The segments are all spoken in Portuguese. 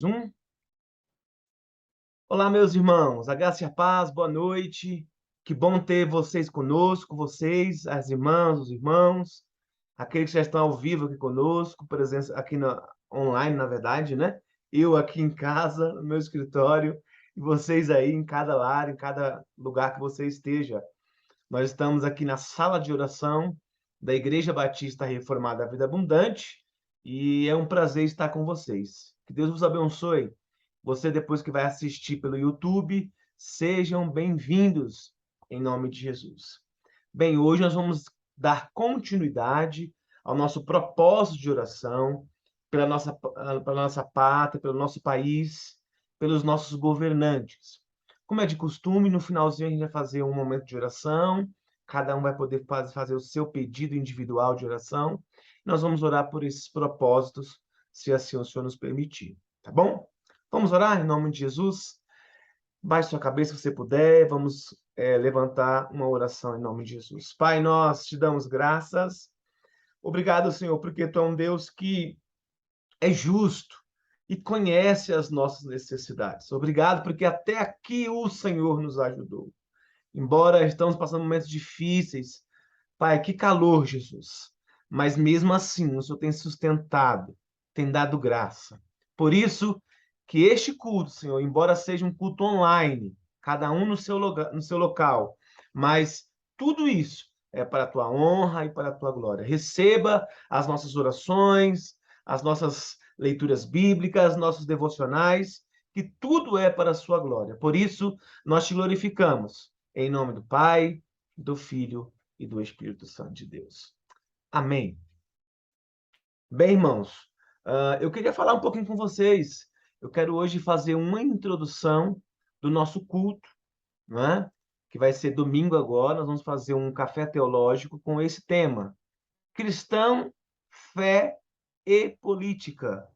um. Olá, meus irmãos, a graça e a paz, boa noite. Que bom ter vocês conosco, vocês, as irmãs, os irmãos, aqueles que já estão ao vivo aqui conosco, presença aqui online, na verdade, né? Eu aqui em casa, no meu escritório, e vocês aí em cada lar, em cada lugar que você esteja. Nós estamos aqui na sala de oração da Igreja Batista Reformada Vida Abundante e é um prazer estar com vocês. Que Deus vos abençoe. Você, depois que vai assistir pelo YouTube, sejam bem-vindos em nome de Jesus. Bem, hoje nós vamos dar continuidade ao nosso propósito de oração pela nossa pátria, pelo nosso país, pelos nossos governantes. Como é de costume, no finalzinho a gente vai fazer um momento de oração, cada um vai poder fazer o seu pedido individual de oração. Nós vamos orar por esses propósitos, se assim o Senhor nos permitir, tá bom? Vamos orar em nome de Jesus? Baixe sua cabeça se você puder, vamos levantar uma oração em nome de Jesus. Pai, nós te damos graças. Obrigado, Senhor, porque tu é um Deus que é justo e conhece as nossas necessidades. Obrigado, porque até aqui o Senhor nos ajudou. Embora estamos passando momentos difíceis, Pai, que calor, Jesus. Mas mesmo assim, o Senhor tem sustentado, tem dado graça. Por isso, que este culto, Senhor, embora seja um culto online, cada um no seu lugar, no seu local, mas tudo isso é para a tua honra e para a tua glória. Receba as nossas orações, as nossas leituras bíblicas, nossos devocionais, que tudo é para a sua glória. Por isso, nós te glorificamos. Em nome do Pai, do Filho e do Espírito Santo de Deus. Amém. Bem, irmãos, eu queria falar um pouquinho com vocês. Eu quero hoje fazer uma introdução do nosso culto, né? Que vai ser domingo agora. Nós vamos fazer um café teológico com esse tema: cristão, fé e política.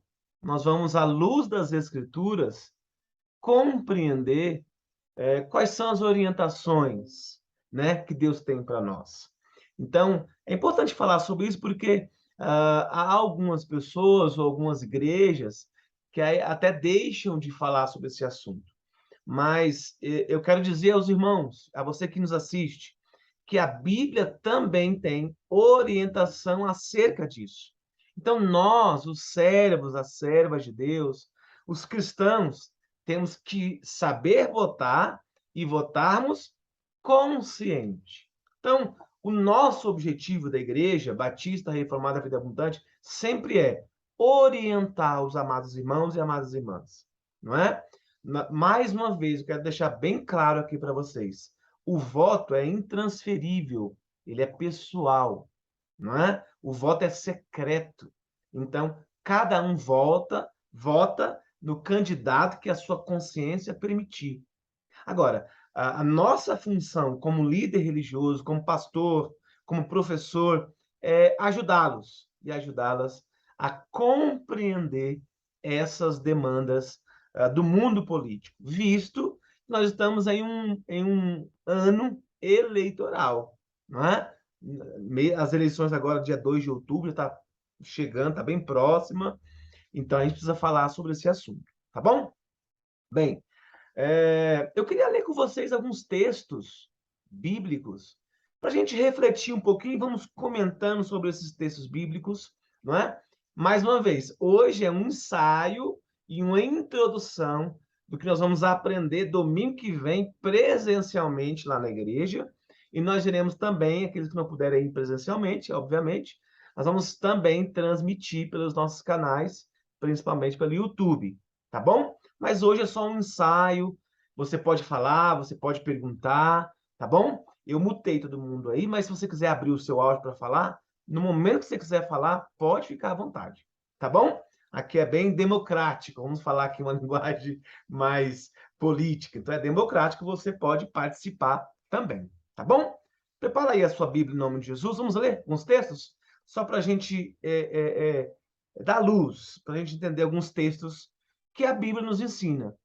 Nós vamos, à luz das Escrituras, compreender quais são as orientações, né, que Deus tem para nós. Então, é importante falar sobre isso porque há algumas pessoas ou algumas igrejas que até deixam de falar sobre esse assunto. Mas eu quero dizer aos irmãos, a você que nos assiste, que a Bíblia também tem orientação acerca disso. Então, nós, os servos, as servas de Deus, os cristãos, temos que saber votar e votarmos consciente. Então, o nosso objetivo da Igreja Batista Reformada Vida Abundante sempre é orientar os amados irmãos e amadas irmãs, não é? Mais uma vez, eu quero deixar bem claro aqui para vocês. O voto é intransferível, ele é pessoal, não é? O voto é secreto. Então, cada um vota no candidato que a sua consciência permitir. Agora, a nossa função como líder religioso, como pastor, como professor, é ajudá-los e ajudá-las a compreender essas demandas do mundo político, visto que nós estamos em um ano eleitoral, não é? As eleições agora, dia 2 de outubro, está chegando, está bem próxima, então a gente precisa falar sobre esse assunto, tá bom? Bem, eu queria ler com vocês alguns textos bíblicos para a gente refletir um pouquinho e vamos comentando sobre esses textos bíblicos, não é? Mais uma vez, hoje é um ensaio e uma introdução do que nós vamos aprender domingo que vem presencialmente lá na igreja, e nós iremos também, aqueles que não puderem ir presencialmente, obviamente, nós vamos também transmitir pelos nossos canais, principalmente pelo YouTube, tá bom? Mas hoje é só um ensaio. Você pode falar, você pode perguntar, tá bom? Eu mutei todo mundo aí, mas se você quiser abrir o seu áudio para falar, no momento que você quiser falar, pode ficar à vontade, tá bom? Aqui é bem democrático, vamos falar aqui uma linguagem mais política. Então é democrático, você pode participar também, tá bom? Prepara aí a sua Bíblia em nome de Jesus. Vamos ler alguns textos? Só para a gente dar luz, para a gente entender alguns textos que a Bíblia nos ensina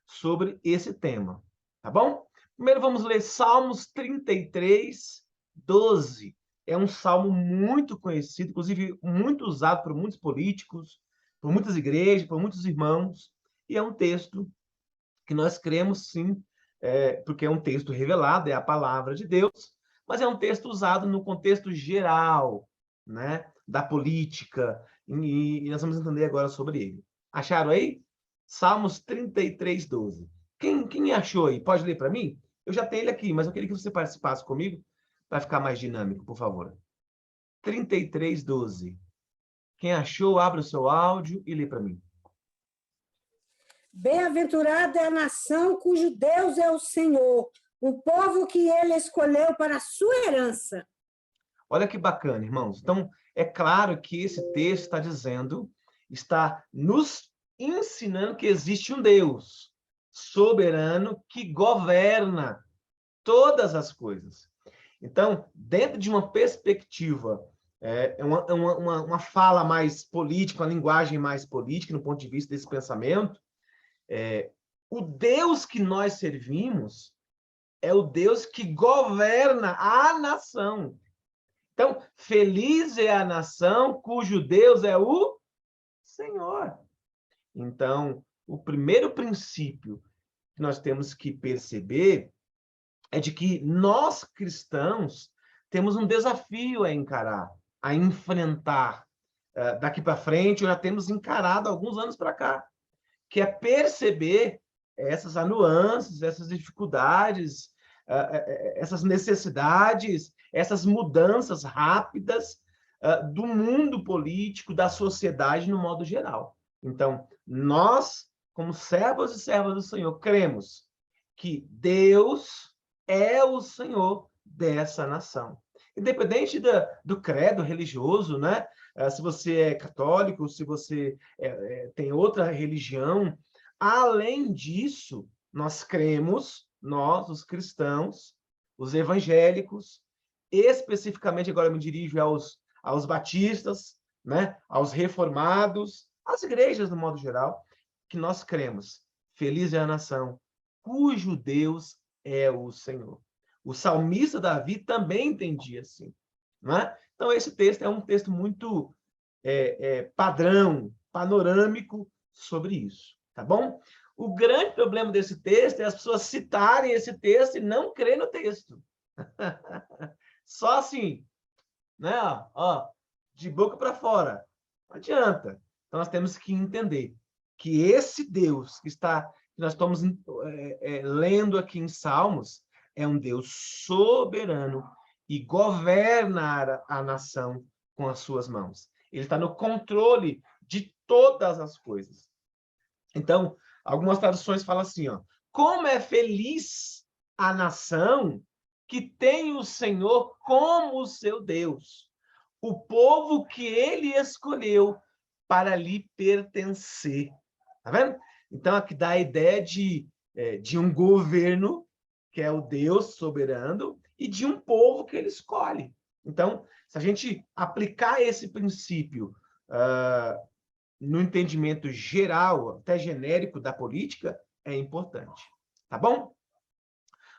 sobre esse tema, tá bom? Primeiro vamos ler Salmos 33, 12. É um salmo muito conhecido, inclusive muito usado por muitos políticos, por muitas igrejas, por muitos irmãos. e é um texto que nós cremos, sim, porque é um texto revelado, é a palavra de Deus, mas é um texto usado no contexto geral, né, da política, e nós vamos entender agora sobre ele. Acharam aí? Salmos 33, 12. Quem achou aí? Pode ler para mim? Eu já tenho ele aqui, mas eu queria que você participasse comigo para ficar mais dinâmico, por favor. 33, 12. Quem achou, abre o seu áudio e lê para mim. Bem-aventurada é a nação cujo Deus é o Senhor, o povo que ele escolheu para a sua herança. Olha que bacana, irmãos. Então, é claro que esse texto está dizendo, está nos ensinando que existe um Deus soberano que governa todas as coisas. Então, dentro de uma perspectiva, uma fala mais política, uma linguagem mais política, no ponto de vista desse pensamento, o Deus que nós servimos é o Deus que governa a nação. Então, feliz é a nação cujo Deus é o Senhor. Então, o primeiro princípio que nós temos que perceber é de que nós, cristãos, temos um desafio a encarar, a enfrentar daqui para frente, ou já temos encarado alguns anos para cá, que é perceber essas nuances, essas dificuldades, essas necessidades, essas mudanças rápidas do mundo político, da sociedade no modo geral. Então, nós, como servos e servas do Senhor, cremos que Deus é o Senhor dessa nação. Independente do credo religioso, né? Se você é católico, se você tem outra religião, além disso, nós cremos, nós, os cristãos, os evangélicos, especificamente agora eu me dirijo aos batistas, né? Aos reformados, às igrejas no modo geral, que nós cremos. Feliz é a nação cujo Deus é o Senhor. O salmista Davi também entendia assim. Né? Então, esse texto é um texto muito padrão, panorâmico sobre isso. Tá bom? O grande problema desse texto é as pessoas citarem esse texto e não crerem no texto. Só assim, né? Ó, de boca para fora. Não adianta. Então, nós temos que entender que esse Deus que nós estamos lendo aqui em Salmos é um Deus soberano e governa a nação com as suas mãos. Ele está no controle de todas as coisas. Então, algumas traduções falam assim, ó, como é feliz a nação que tem o Senhor como seu Deus, o povo que ele escolheu para lhe pertencer. Tá vendo? Então, aqui dá a ideia de um governo, que é o Deus soberano, e de um povo que ele escolhe. Então, se a gente aplicar esse princípio no entendimento geral, até genérico da política, é importante. Tá bom?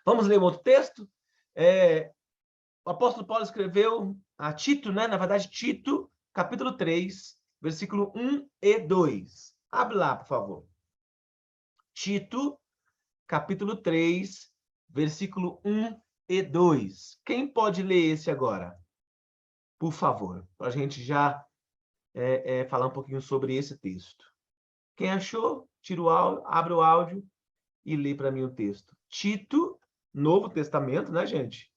Vamos ler um outro texto? O apóstolo Paulo escreveu a Tito, né? Na verdade, Tito, capítulo 3, versículo 1 e 2. Abre lá, por favor. Tito, capítulo 3, versículo 1 e 2. Quem pode ler esse agora? Por favor, para a gente já falar um pouquinho sobre esse texto. Quem achou, tira o áudio, abre o áudio e lê para mim o texto. Tito, Novo Testamento, né, gente?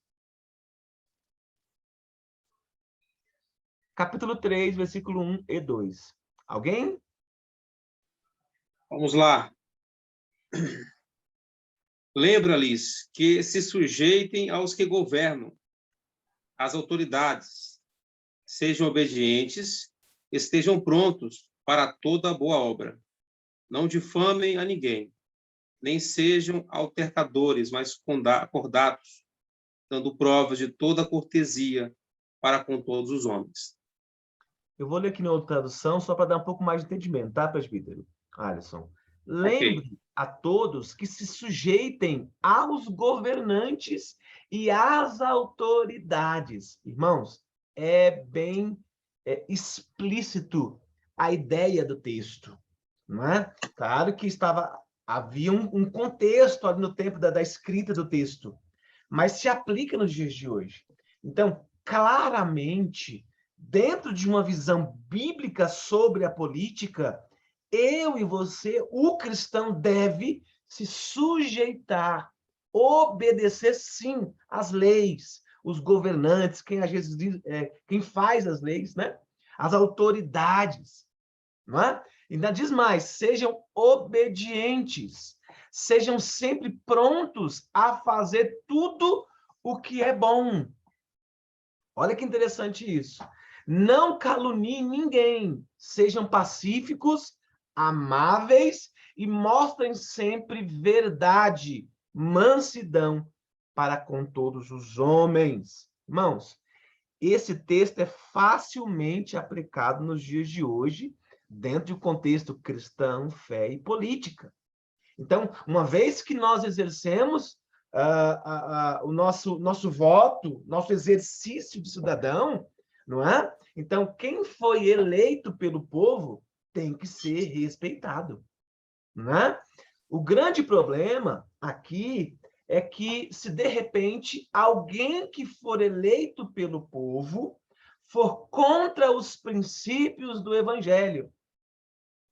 Capítulo 3, versículo 1 e 2. Alguém? Vamos lá. Lembra-lhes que se sujeitem aos que governam, às autoridades, sejam obedientes, estejam prontos para toda boa obra. Não difamem a ninguém, nem sejam altercadores, mas cordatos, dando provas de toda cortesia para com todos os homens. Eu vou ler aqui na outra tradução só para dar um pouco mais de entendimento, tá, presbítero? Alisson. Lembre a todos que se sujeitem aos governantes e às autoridades. Irmãos, é bem explícito a ideia do texto. não é? Claro que havia um contexto ali no tempo da escrita do texto, mas se aplica nos dias de hoje. Então, claramente, dentro de uma visão bíblica sobre a política, eu e você, o cristão, deve se sujeitar, obedecer, sim, às leis, os governantes, quem às vezes quem faz as leis, né? As autoridades, não é? Ainda diz mais, sejam obedientes, sejam sempre prontos a fazer tudo o que é bom. Olha que interessante isso. Não caluniem ninguém, sejam pacíficos, amáveis e mostrem sempre verdade, mansidão para com todos os homens. Irmãos, esse texto é facilmente aplicado nos dias de hoje, dentro do contexto cristão, fé e política. Então, uma vez que nós exercemos o nosso voto, nosso exercício de cidadão, não é? Então, quem foi eleito pelo povo tem que ser respeitado, não é? O grande problema aqui é que, se de repente alguém que for eleito pelo povo for contra os princípios do evangelho,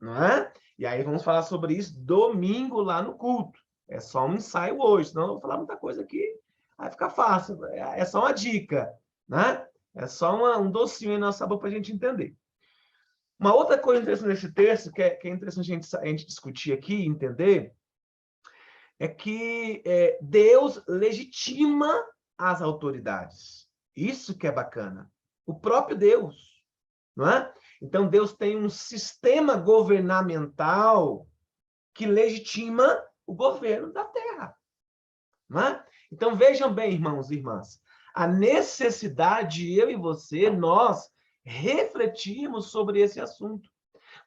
não é? E aí vamos falar sobre isso domingo lá no culto. É só um ensaio hoje, senão eu vou falar muita coisa aqui, vai ficar fácil. É só uma dica, né? É só um docinho aí na nossa boca para a gente entender. Uma outra coisa interessante nesse texto, que é interessante a gente discutir aqui e entender, é que Deus legitima as autoridades. Isso que é bacana. O próprio Deus, não é? Então, Deus tem um sistema governamental que legitima o governo da Terra, não é? Então, vejam bem, irmãos e irmãs, a necessidade de eu e você, nós, refletirmos sobre esse assunto.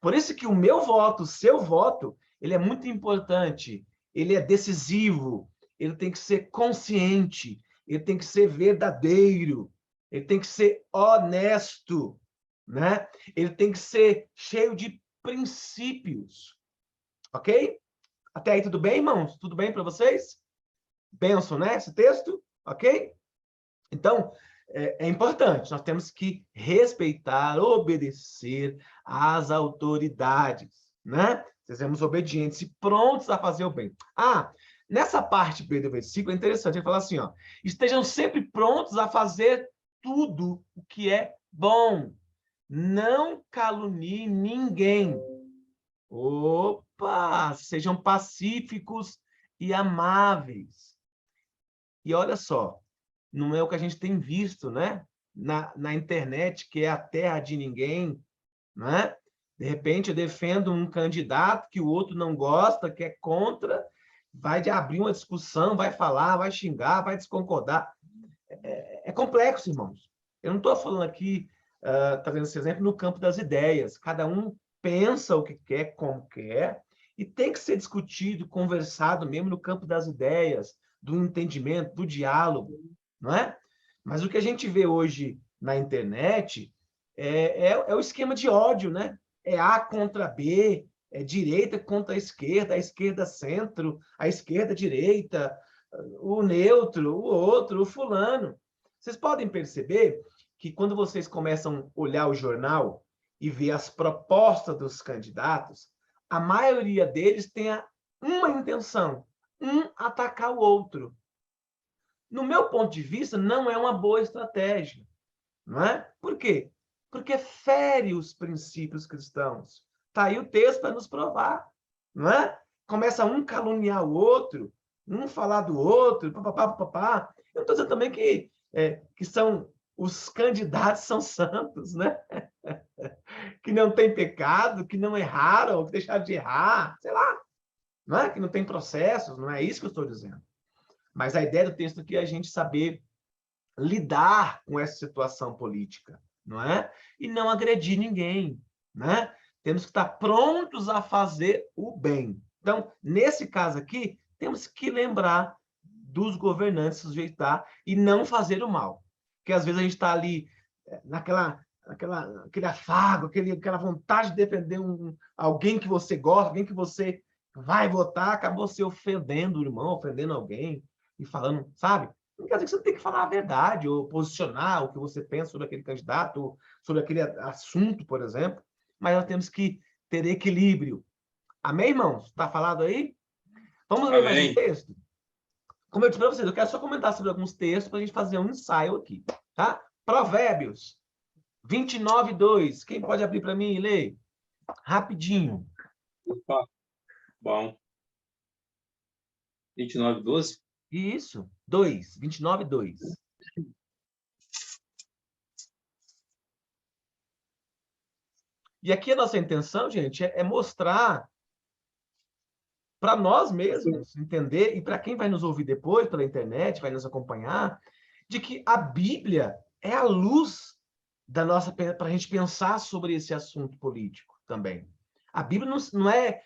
Por isso que o meu voto, o seu voto, ele é muito importante, ele é decisivo, ele tem que ser consciente, ele tem que ser verdadeiro, ele tem que ser honesto, né? Ele tem que ser cheio de princípios, ok? Até aí tudo bem, irmãos? Tudo bem para vocês? Benção, né? Esse texto, ok? Então, é importante, nós temos que respeitar, obedecer às autoridades, né? Sejamos obedientes e prontos a fazer o bem. Nessa parte B do versículo é interessante, ele fala assim, ó, estejam sempre prontos a fazer tudo o que é bom. Não caluniem ninguém. Opa! Sejam pacíficos e amáveis. E olha só, não é o que a gente tem visto, né? Na internet, que é a terra de ninguém, né? De repente, eu defendo um candidato que o outro não gosta, que é contra, vai abrir uma discussão, vai falar, vai xingar, vai desconcordar. É complexo, irmãos. Eu não estou falando aqui, trazendo esse exemplo, no campo das ideias. Cada um pensa o que quer, como quer, e tem que ser discutido, conversado mesmo no campo das ideias, do entendimento, do diálogo, não é? Mas o que a gente vê hoje na internet é o esquema de ódio, né? É A contra B, é direita contra a esquerda centro, a esquerda direita, o neutro, o outro, o fulano. Vocês podem perceber que quando vocês começam a olhar o jornal e ver as propostas dos candidatos, a maioria deles tem uma intenção, atacar o outro. No meu ponto de vista, não é uma boa estratégia, não é? Por quê? Porque fere os princípios cristãos. Está aí o texto para nos provar, não é? Começa um caluniar o outro, um falar do outro, papapá, papapá. Eu não estou dizendo também que são os candidatos são santos, né? Que não tem pecado, que não erraram, que deixaram de errar, sei lá, não é? Que não tem processos, não é isso que eu estou dizendo. Mas a ideia do texto aqui é a gente saber lidar com essa situação política, não é? E não agredir ninguém, né? Temos que estar prontos a fazer o bem. Então, nesse caso aqui, temos que lembrar dos governantes sujeitar e não fazer o mal. Porque às vezes a gente está ali naquela aquele afago, aquela vontade de defender alguém que você gosta, alguém que você vai votar, acabou se ofendendo o irmão, ofendendo alguém e falando, sabe? Não quer dizer que você tem que falar a verdade ou posicionar o que você pensa sobre aquele candidato, ou sobre aquele assunto, por exemplo, mas nós temos que ter equilíbrio. Amém, irmãos? Está falado aí? Vamos ler mais um Amém. texto? Como eu disse para vocês, eu quero só comentar sobre alguns textos para a gente fazer um ensaio aqui, tá? Provérbios 29:2. Quem pode abrir para mim e ler? Rapidinho. Opa, bom. 29:12. Isso. 29:2. E aqui a nossa intenção, gente, é mostrar para nós mesmos entender, e para quem vai nos ouvir depois pela internet, vai nos acompanhar, de que a Bíblia é a luz da nossa para a gente pensar sobre esse assunto político também. A Bíblia não é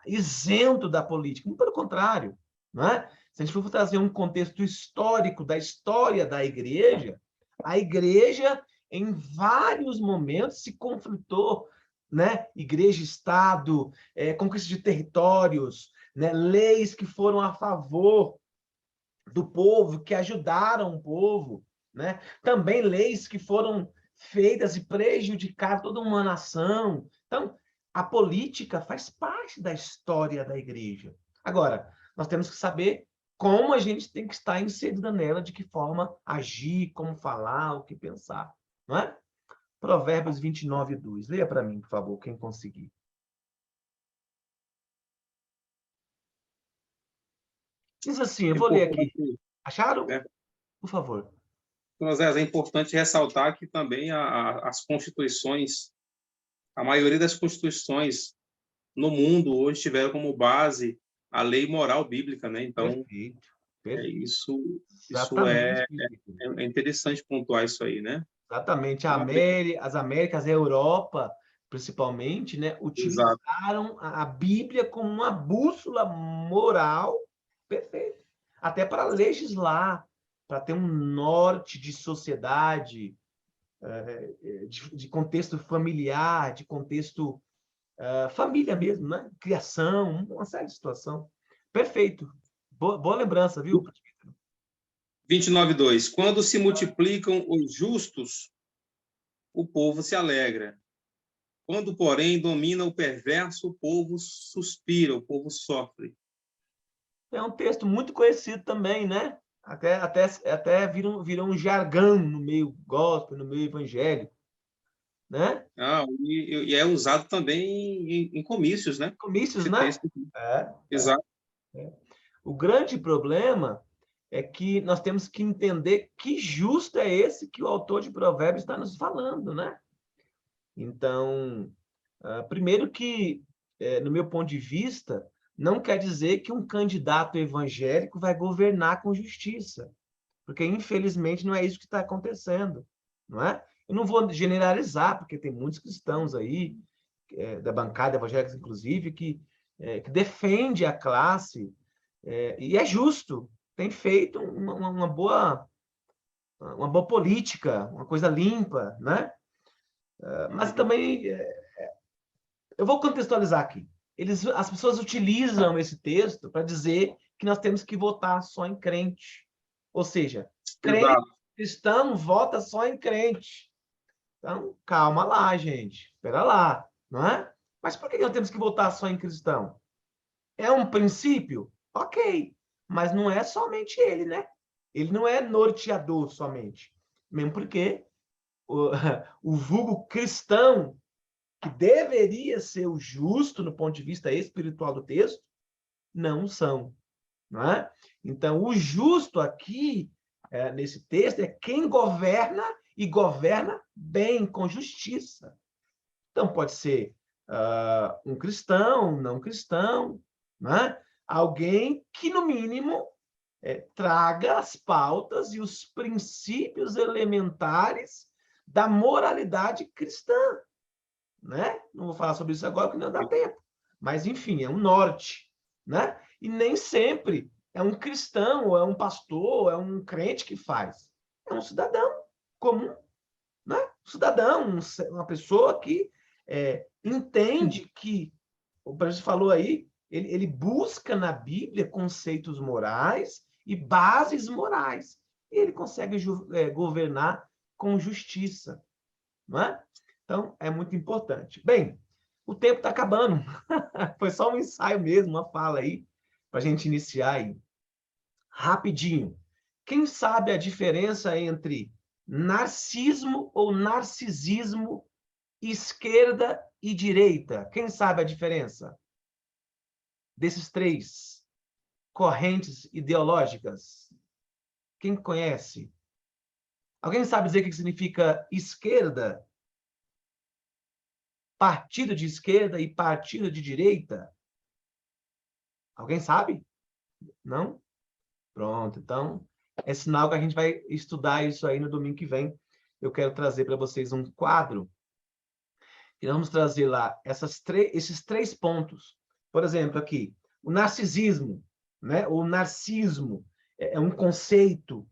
isento da política, muito pelo contrário, não é? Se a gente for trazer um contexto histórico da história da igreja, a igreja em vários momentos se conflitou, né? Igreja, Estado, conquista de territórios, né? Leis que foram a favor do povo, que ajudaram o povo, né? Também leis que foram feitas e prejudicaram toda uma nação. Então, a política faz parte da história da igreja. Agora, nós temos que saber como a gente tem que estar inserida nela, de que forma agir, como falar, o que pensar, não é? Provérbios 29:2. Leia para mim, por favor, quem conseguir. Diz assim, eu vou ler aqui. Acharam? Né? Por favor. Então, Zé, é importante ressaltar que também as constituições, a maioria das constituições no mundo hoje tiveram como base a lei moral bíblica, né? Então, Perfeito. Perfeito. isso Exatamente. é interessante pontuar isso aí, né? Exatamente. Então, As Américas, a Europa, principalmente, né, exato. utilizaram a Bíblia como uma bússola moral, perfeito, até para legislar, para ter um norte de sociedade, de contexto familiar, de contexto família mesmo, né? Criação, uma série de situação. Perfeito. Boa lembrança, viu? 29:2. Quando se multiplicam os justos, o povo se alegra. Quando, porém, domina o perverso, o povo suspira, o povo sofre. É um texto muito conhecido também, né? Até virou um jargão no meio gospel, no meio evangélico, né? E é usado também em comícios, né? Comícios, Esse né? texto. É, Exato. é. O grande problema é que nós temos que entender que justo é esse que o autor de Provérbios está nos falando, né? Então, primeiro que, no meu ponto de vista, não quer dizer que um candidato evangélico vai governar com justiça, porque, infelizmente, não é isso que está acontecendo, não é? Eu não vou generalizar, porque tem muitos cristãos aí, da bancada evangélica, inclusive, que defende a classe, e é justo, tem feito uma boa política, uma coisa limpa, né? Mas também eu vou contextualizar aqui. As pessoas utilizam esse texto para dizer que nós temos que votar só em crente. Ou seja, crente, Exato. cristão vota só em crente. Então, calma lá, gente. Espera lá, não é? Mas por que nós temos que votar só em cristão? É um princípio? Ok. Mas não é somente ele, né? Ele não é norteador somente. Mesmo porque o, o vulgo cristão, que deveria ser o justo no ponto de vista espiritual do texto, não são, não é? Então, o justo aqui, nesse texto, é quem governa e governa bem, com justiça. Então, pode ser um cristão, não cristão, né? Alguém que, no mínimo, traga as pautas e os princípios elementares da moralidade cristã, né? Não vou falar sobre isso agora, porque não dá tempo. Mas, enfim, é um norte, né? E nem sempre é um cristão, ou é um pastor, ou é um crente que faz. É um cidadão comum, né? cidadão, uma pessoa que entende que, o Brasil falou aí, ele busca na Bíblia conceitos morais e bases morais. E ele consegue governar com justiça, não é? Então, é muito importante. Bem, o tempo está acabando. Foi só um ensaio mesmo, uma fala aí, para a gente iniciar aí. Rapidinho. Quem sabe a diferença entre narcismo ou narcisismo, esquerda e direita? Quem sabe a diferença desses três correntes ideológicas? Quem conhece? Alguém sabe dizer o que significa esquerda? Partido de esquerda e partido de direita? Alguém sabe? Não? Pronto, então é sinal que a gente vai estudar isso aí no domingo que vem. Eu quero trazer para vocês um quadro e vamos trazer lá esses três pontos. Por exemplo, aqui, o narcisismo, né? O narcismo é um conceito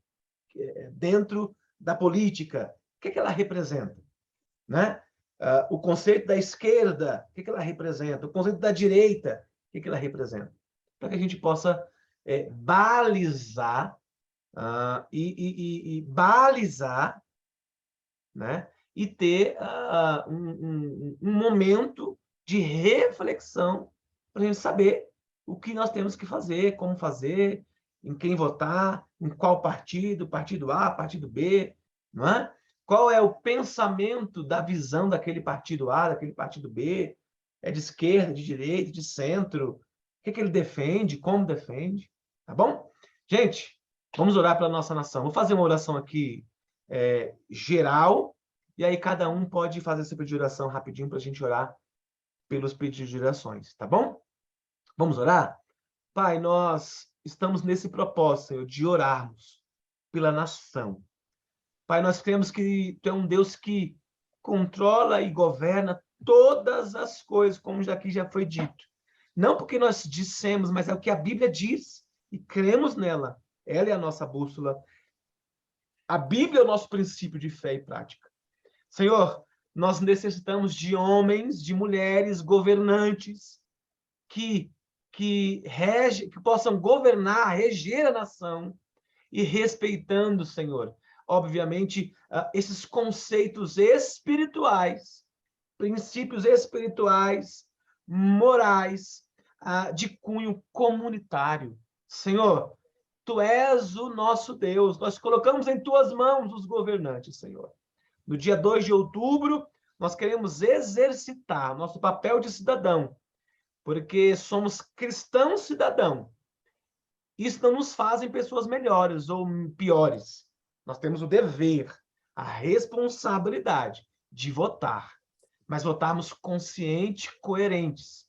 dentro da política. O que ela representa? Né? O conceito da esquerda, o que ela representa? O conceito da direita, o que ela representa? Para que a gente possa balizar e balizar, né? E ter um momento de reflexão para a gente saber o que nós temos que fazer, como fazer, em quem votar, em qual partido, partido A, partido B, não é? Qual é o pensamento da visão daquele partido A, daquele partido B? É de esquerda, de direita, de centro? O que ele defende, como defende? Tá bom? Gente, vamos orar pela nossa nação. Vou fazer uma oração aqui geral, e aí cada um pode fazer esse pedido de oração rapidinho para a gente orar pelos pedidos de orações, tá bom? Vamos orar? Pai, nós estamos nesse propósito, Senhor, de orarmos pela nação. Pai, nós cremos que Tu é um Deus que controla e governa todas as coisas, como aqui já foi dito. Não porque nós dissemos, mas é o que a Bíblia diz e cremos nela. Ela é a nossa bússola. A Bíblia é o nosso princípio de fé e prática. Senhor, nós necessitamos de homens, de mulheres, governantes que possam governar, reger a nação e respeitando, Senhor, obviamente, esses conceitos espirituais, princípios espirituais, morais, de cunho comunitário. Senhor, Tu és o nosso Deus. Nós colocamos em Tuas mãos os governantes, Senhor. No dia 2 de outubro, nós queremos exercitar nosso papel de cidadão, porque somos cristãos cidadão. Isso não nos faz pessoas melhores ou piores. Nós temos o dever, a responsabilidade de votar, mas votarmos conscientes, coerentes,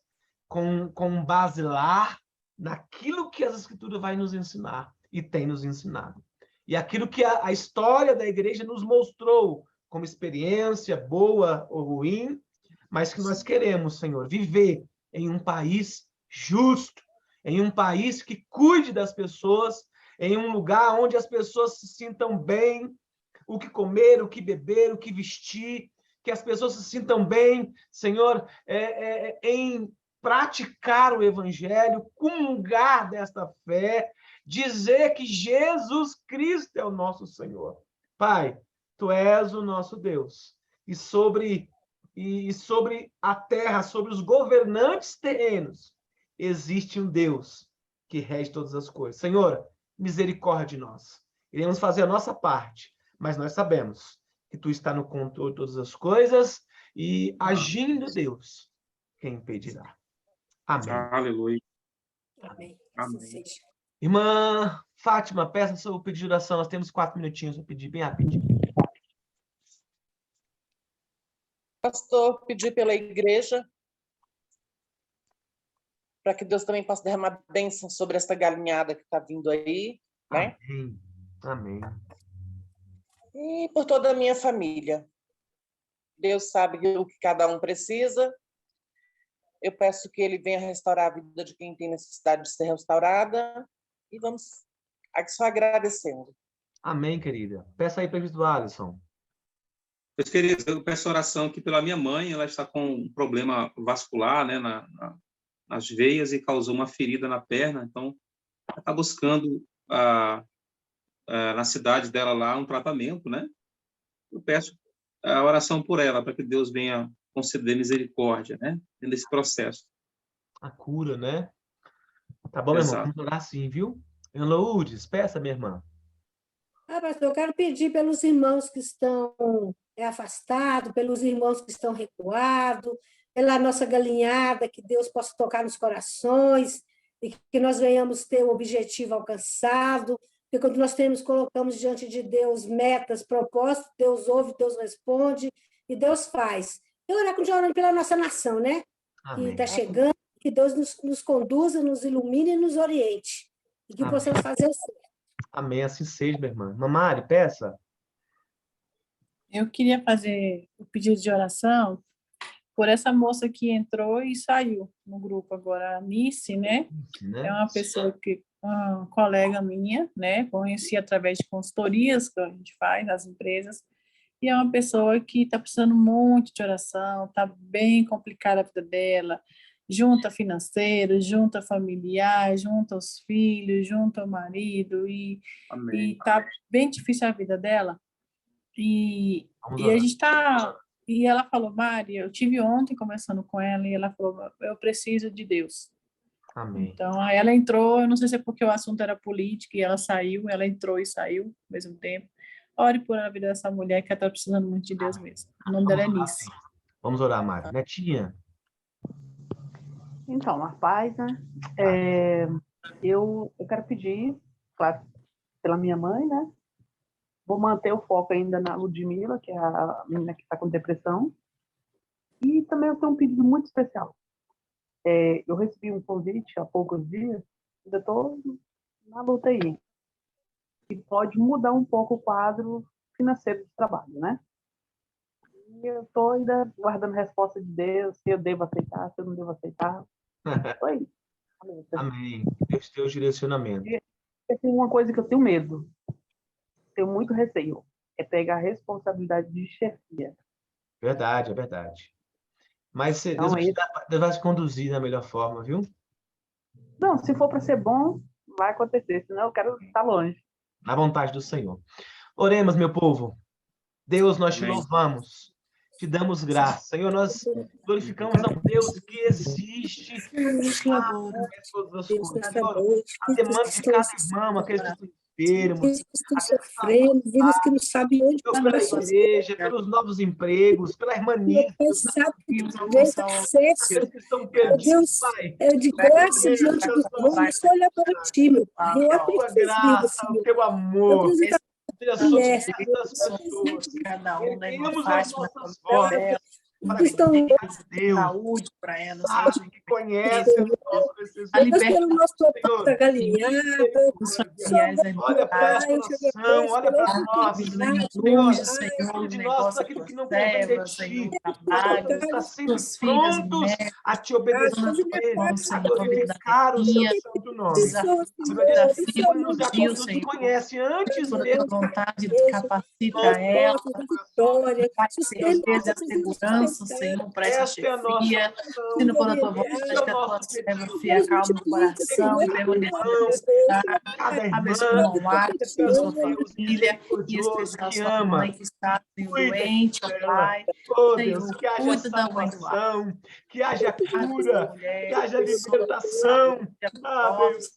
com base lá naquilo que as Escrituras vai nos ensinar e tem nos ensinado. E aquilo que a história da igreja nos mostrou como experiência boa ou ruim, mas que nós queremos, Senhor, viver em um país justo, em um país que cuide das pessoas, em um lugar onde as pessoas se sintam bem, o que comer, o que beber, o que vestir, que as pessoas se sintam bem, Senhor, em praticar o evangelho, comungar desta fé, dizer que Jesus Cristo é o nosso Senhor. Pai, Tu és o nosso Deus. E sobre a terra, sobre os governantes terrenos, existe um Deus que rege todas as coisas. Senhor, misericórdia de nós. Iremos fazer a nossa parte, mas nós sabemos que Tu está no controle de todas as coisas e agindo Deus, quem impedirá? Amém. Aleluia. Amém. Amém. Irmã Fátima, peça seu pedido de oração. Nós temos 4 minutinhos para pedir, bem rapidinho. Pastor, pedir pela igreja, para que Deus também possa derramar bênção sobre esta galinhada que está vindo aí, né? Amém. Amém. E por toda a minha família. Deus sabe o que cada um precisa. Eu peço que Ele venha restaurar a vida de quem tem necessidade de ser restaurada. E vamos só agradecendo. Amém, querida. Peça aí para o Alisson. Meus queridos, eu peço oração aqui pela minha mãe. Ela está com um problema vascular, né, nas veias e causou uma ferida na perna. Então, ela está buscando na cidade dela lá um tratamento, né? Eu peço a oração por ela, para que Deus venha conceder misericórdia, né? Nesse processo. A cura, né? Tá bom, meu irmão? Exato. Vamos orar assim, viu? Lourdes, peça, minha irmã. Pastor, eu quero pedir pelos irmãos que estão afastados, pelos irmãos que estão recuados, pela nossa galinhada, que Deus possa tocar nos corações e que nós venhamos ter o objetivo alcançado, porque quando nós colocamos diante de Deus metas, propósitos, Deus ouve, Deus responde e Deus faz. Eu orando pela nossa nação, né? Que Amém. está chegando, que Deus nos conduza, nos ilumine e nos oriente, e que Amém. possamos fazer o certo. Amém, assim seja, minha irmã. Mamari, peça. Eu queria fazer o pedido de oração por essa moça que entrou e saiu no grupo agora, a Nice, né? Né? É uma pessoa que, uma colega minha, né? Conheci através de consultorias que a gente faz nas empresas, e é uma pessoa que está precisando muito de oração, está bem complicada a vida dela, junta financeiro, junta familiar, junta os filhos, junta o marido, e está bem difícil a vida dela. E a gente está... E ela falou, Mari, eu tive ontem conversando com ela, e ela falou, eu preciso de Deus. Amém. Então, aí ela entrou, eu não sei se é porque o assunto era política, e ela saiu, ela entrou e saiu ao mesmo tempo. Ore por a vida dessa mulher, que ela está precisando muito de Deus mesmo. O nome dela é Nice. Vamos orar, Mari. Netinha. Então, a paz, né? Eu quero pedir, claro, pela minha mãe, né? Vou manter o foco ainda na Ludmila, que é a menina que está com depressão. E também eu tenho um pedido muito especial. Eu recebi um convite há poucos dias, ainda estou na luta aí, que pode mudar um pouco o quadro financeiro do trabalho, né? E eu estou ainda guardando a resposta de Deus, se eu devo aceitar, se eu não devo aceitar. Estou aí. Amém. Deus tem o direcionamento. Tem uma coisa que eu tenho medo, tenho muito receio, é pegar a responsabilidade de chefia. Verdade, é verdade. Mas Então, Deus vai se conduzir da melhor forma, viu? Não, se for para ser bom, vai acontecer, senão eu quero estar longe. Na vontade do Senhor. Oremos, meu povo. Deus, nós te louvamos, te damos graça. Senhor, nós glorificamos ao Deus que existe. A demanda de cada irmão, aqueles que estão enfermos, que estão sofrendo, vidas que não sabem onde pela igreja, pelos novos empregos, pela irmania. Deus sabe que vem com acesso. Que estão perdidos, Pai. É de graça diante do trono, é só olhar para ti, meu Pai. Eu A tua graça, o teu amor. Seja sobre essas pessoas. Erguemos as nossas vozes para que Deus, saúde para ela, sabe que conhece as nossas necessidades. Deus pelo nosso total galinhada. Olha para a situação, olha para nós, Senhor. Cuide de nós daquilo que não convém de ti. Está sempre prontos a te obedecer, a glorificar o seu santo nome. Nos conhece antes mesmo. Vontade, capacita ela, certeza, segurança, Senhor, para essa chefia, se não for a tua vontade, que a tua serva fia calma no coração, permaneça, abençoa o ar, a sua família, e especial a sua mãe que está doente, ó Pai, Senhor, que haja salvação, que haja cura, que haja libertação. Deus.